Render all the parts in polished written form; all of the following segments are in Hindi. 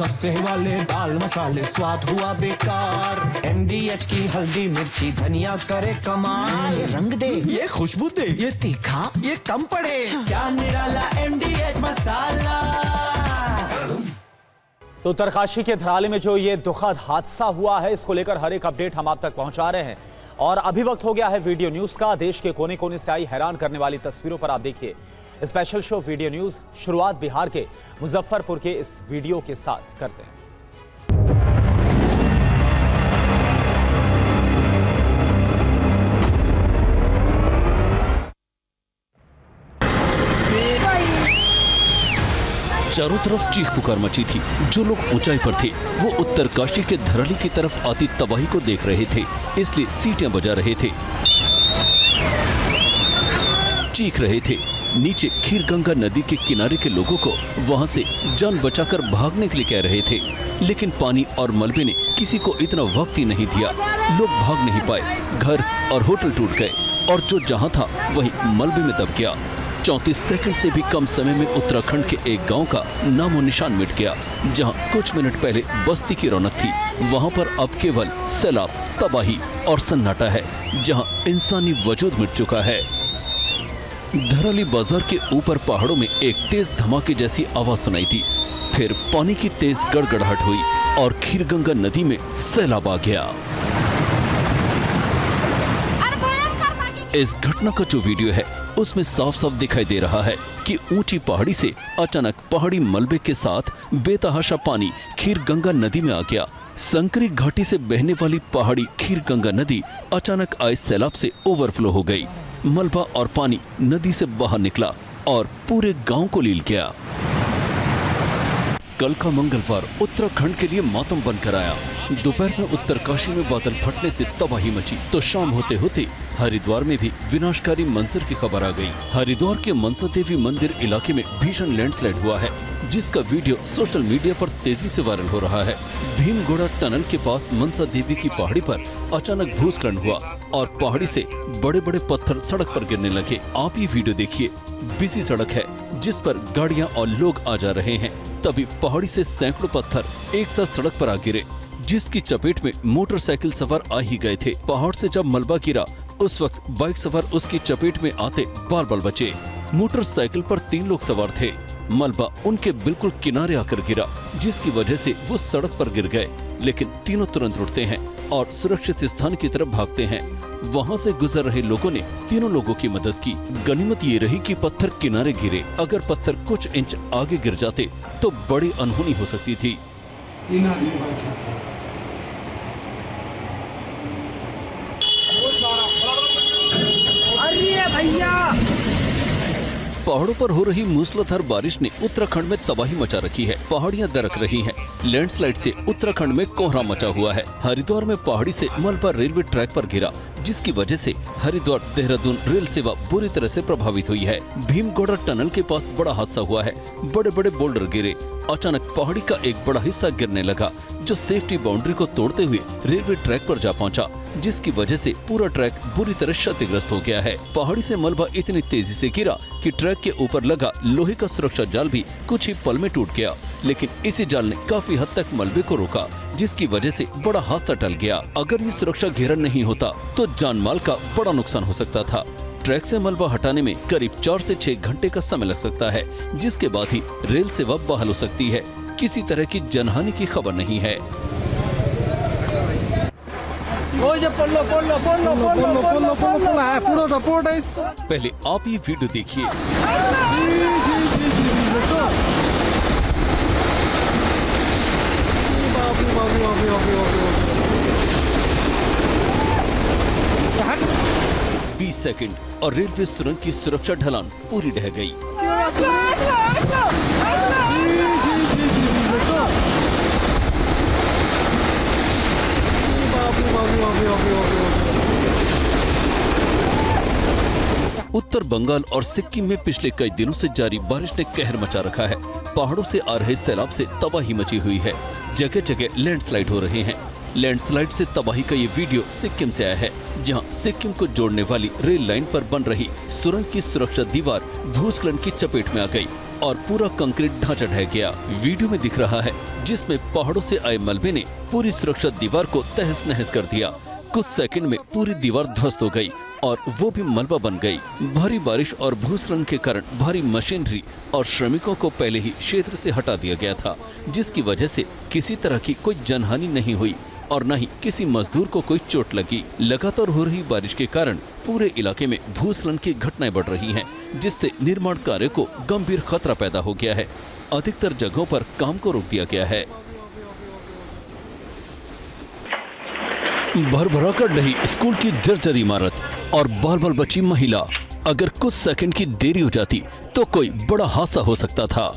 सस्ते वाले दाल मसाले स्वाद हुआ बेकार। MDH की हल्दी मिर्ची धनिया करे कमाल। ये रंग दे, ये खुशबू दे, ये तीखा, ये कम पड़े। क्या निराला MDH मसाला। तो उत्तरकाशी के धराली में जो ये दुखद हादसा हुआ है, इसको लेकर हर एक अपडेट हम आप तक पहुंचा रहे हैं। और अभी वक्त हो गया है वीडियो न्यूज का। देश के कोने कोने से आई हैरान करने वाली तस्वीरों पर आप देखिए स्पेशल शो वीडियो न्यूज। शुरुआत बिहार के मुजफ्फरपुर के इस वीडियो के साथ करते हैं। चारों तरफ चीख पुकार मची थी। जो लोग ऊंचाई पर थे वो उत्तरकाशी के धराली की तरफ आती तबाही को देख रहे थे, इसलिए सीटियां बजा रहे थे, चीख रहे थे। नीचे खीरगंगा नदी के किनारे के लोगों को वहां से जान बचाकर भागने के लिए कह रहे थे, लेकिन पानी और मलबे ने किसी को इतना वक्त ही नहीं दिया। लोग भाग नहीं पाए, घर और होटल टूट गए और जो जहां था वहीं मलबे में दब गया। 34 सेकंड से भी कम समय में उत्तराखंड के एक गांव का नामो निशान मिट गया। जहां कुछ मिनट पहले बस्ती की रौनक थी, वहां पर अब केवल सैलाब, तबाही और सन्नाटा है, जहां इंसानी वजूद मिट चुका है। धराली बाजार के ऊपर पहाड़ों में एक तेज धमाके जैसी आवाज सुनाई दी, फिर पानी की तेज गड़गड़ाहट हुई और खीरगंगा नदी में सैलाब आ गया। इस घटना का जो वीडियो है उसमें साफ साफ दिखाई दे रहा है कि ऊंची पहाड़ी से अचानक पहाड़ी मलबे के साथ बेतहाशा पानी खीरगंगा नदी में आ गया। संकरी घाटी से बहने वाली पहाड़ी खीरगंगा नदी अचानक आए सैलाब से ओवरफ्लो हो गई। मलबा और पानी नदी से बाहर निकला और पूरे गांव को लील गया। कल का मंगलवार उत्तराखंड के लिए मातम बनकर आया। दोपहर में उत्तरकाशी में बादल फटने से तबाही मची, तो शाम होते होते हरिद्वार में भी विनाशकारी मंजर की खबर आ गई। हरिद्वार के मनसा देवी मंदिर इलाके में भीषण लैंडस्लाइड हुआ है, जिसका वीडियो सोशल मीडिया पर तेजी से वायरल हो रहा है। भीमगोड़ा टनल के पास मनसा देवी की पहाड़ी पर अचानक भूस्खलन हुआ और पहाड़ी से बड़े बड़े पत्थर सड़क पर गिरने लगे। आप ये वीडियो देखिए। बिजी सड़क है जिस पर गाड़ियां और लोग आ जा रहे हैं, तभी पहाड़ी से सैकड़ों पत्थर एक साथ सड़क पर आ गिरे, जिसकी चपेट में मोटरसाइकिल सवार आ ही गए थे। पहाड़ से जब मलबा गिरा उस वक्त बाइक सवार उसकी चपेट में आते बाल बाल बचे। मोटरसाइकिल पर 3 लोग सवार थे। मलबा उनके बिल्कुल किनारे आकर गिरा, जिसकी वजह से वो सड़क पर गिर गए, लेकिन तीनों तुरंत उठते हैं और सुरक्षित स्थान की तरफ भागते हैं। वहां से गुजर रहे लोगों ने तीनों लोगों की मदद की। गनीमत ये रही कि पत्थर किनारे गिरे, अगर पत्थर कुछ इंच आगे गिर जाते तो बड़ी अनहोनी हो सकती थी। 3 आदमी बैठे थे। अरे भैया! पहाड़ों पर हो रही मूसलाधार बारिश ने उत्तराखंड में तबाही मचा रखी है। पहाड़ियां दरक रही हैं। लैंडस्लाइड से उत्तराखंड में कोहरा मचा हुआ है। हरिद्वार में पहाड़ी से मलबा रेलवे ट्रैक पर गिरा, जिसकी वजह से हरिद्वार देहरादून रेल सेवा बुरी तरह से प्रभावित हुई है। भीमगोड़ा टनल के पास बड़ा हादसा हुआ है। बड़े बड़े बोल्डर गिरे। अचानक पहाड़ी का एक बड़ा हिस्सा गिरने लगा, जो सेफ्टी बाउंड्री को तोड़ते हुए रेलवे ट्रैक पर जा पहुंचा, जिसकी वजह से पूरा ट्रैक बुरी तरह क्षतिग्रस्त हो गया है। पहाड़ी से मलबा इतनी तेजी से गिरा कि ट्रैक के ऊपर लगा लोहे का सुरक्षा जाल भी कुछ ही पल में टूट गया, लेकिन इसी जाल ने काफी हद तक मलबे को रोका, जिसकी वजह से बड़ा हादसा टल गया। अगर ये सुरक्षा घेरा नहीं होता तो जान माल का बड़ा नुकसान हो सकता था। ट्रैक से मलबा हटाने में करीब 4 से 6 घंटे का समय लग सकता है, जिसके बाद ही रेल सेवा बहाल हो सकती है। किसी तरह की जनहानि की खबर नहीं है। पहले आप ये वीडियो देखिए। सेकंड और रेलवे सुरंग की सुरक्षा ढलान पूरी ढह गई। उत्तर बंगाल और सिक्किम में पिछले कई दिनों से जारी बारिश ने कहर मचा रखा है। पहाड़ों से आ रहे सैलाब से तबाही मची हुई है। जगह जगह लैंडस्लाइड हो रहे हैं। लैंडस्लाइड से तबाही का ये वीडियो सिक्किम से आया है, जहां सिक्किम को जोड़ने वाली रेल लाइन पर बन रही सुरंग की सुरक्षा दीवार भूस्खलन की चपेट में आ गई और पूरा कंक्रीट ढांचा ढह गया। वीडियो में दिख रहा है जिसमें पहाड़ों से आए मलबे ने पूरी सुरक्षा दीवार को तहस नहस कर दिया। कुछ सेकंड में पूरी दीवार ध्वस्त हो गई और वो भी मलबा बन गई। भारी बारिश और भूस्खलन के कारण भारी मशीनरी और श्रमिकों को पहले ही क्षेत्र से हटा दिया गया था, जिसकी वजह से किसी तरह की कोई जनहानि नहीं हुई और न ही किसी मजदूर को कोई चोट लगी। लगातार हो रही बारिश के कारण पूरे इलाके में भूस्खलन की घटनाएं बढ़ रही हैं, जिससे निर्माण कार्य को गंभीर खतरा पैदा हो गया है। अधिकतर जगहों पर काम को रोक दिया गया है। भरभरा कर ढही स्कूल की जर्जर इमारत और बाल बाल बची महिला। अगर कुछ सेकंड की देरी हो जाती तो कोई बड़ा हादसा हो सकता था।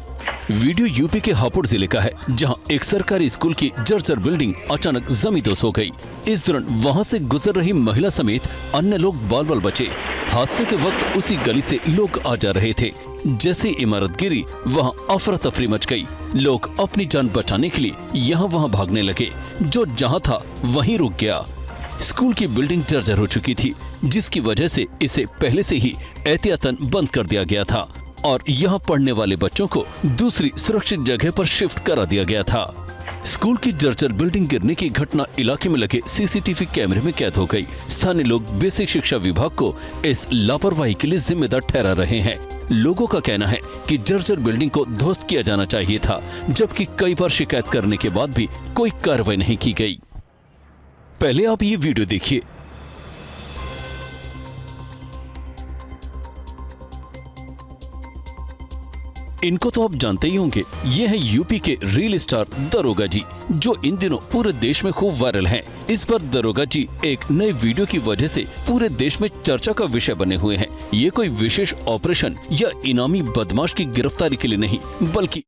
वीडियो यूपी के हापुड़ जिले का है, जहां एक सरकारी स्कूल की जर्जर बिल्डिंग अचानक जमींदोज हो गई। इस दौरान वहां से गुजर रही महिला समेत अन्य लोग बाल बाल बचे। हादसे के वक्त उसी गली से लोग आ जा रहे थे। जैसे इमारत गिरी वहां अफरा तफरी मच गई। लोग अपनी जान बचाने के लिए यहाँ वहाँ भागने लगे। जो जहाँ था वहीं रुक गया। स्कूल की बिल्डिंग जर्जर हो चुकी थी, जिसकी वजह से इसे पहले से ही एहतियातन बंद कर दिया गया था और यहाँ पढ़ने वाले बच्चों को दूसरी सुरक्षित जगह पर शिफ्ट करा दिया गया था। स्कूल की जर्जर बिल्डिंग गिरने की घटना इलाके में लगे सीसीटीवी कैमरे में कैद हो गई। स्थानीय लोग बेसिक शिक्षा विभाग को इस लापरवाही के लिए जिम्मेदार ठहरा रहे हैं। लोगों का कहना है कि जर्जर बिल्डिंग को ध्वस्त किया जाना चाहिए था, जबकि कई बार शिकायत करने के बाद भी कोई कार्रवाई नहीं की गई। पहले आप ये वीडियो देखिए। इनको तो आप जानते ही होंगे, ये है यूपी के रील स्टार दरोगा जी, जो इन दिनों पूरे देश में खूब वायरल हैं। इस पर दरोगा जी एक नए वीडियो की वजह से पूरे देश में चर्चा का विषय बने हुए हैं। ये कोई विशेष ऑपरेशन या इनामी बदमाश की गिरफ्तारी के लिए नहीं, बल्कि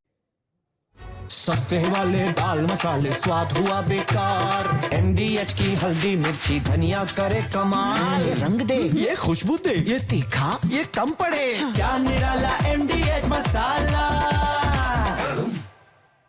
सस्ते वाले दाल मसाले स्वाद हुआ बेकार। MDH की हल्दी मिर्ची धनिया करे कमाल। ये रंग दे, ये खुशबू दे, ये तीखा, ये कम पड़े। क्या निराला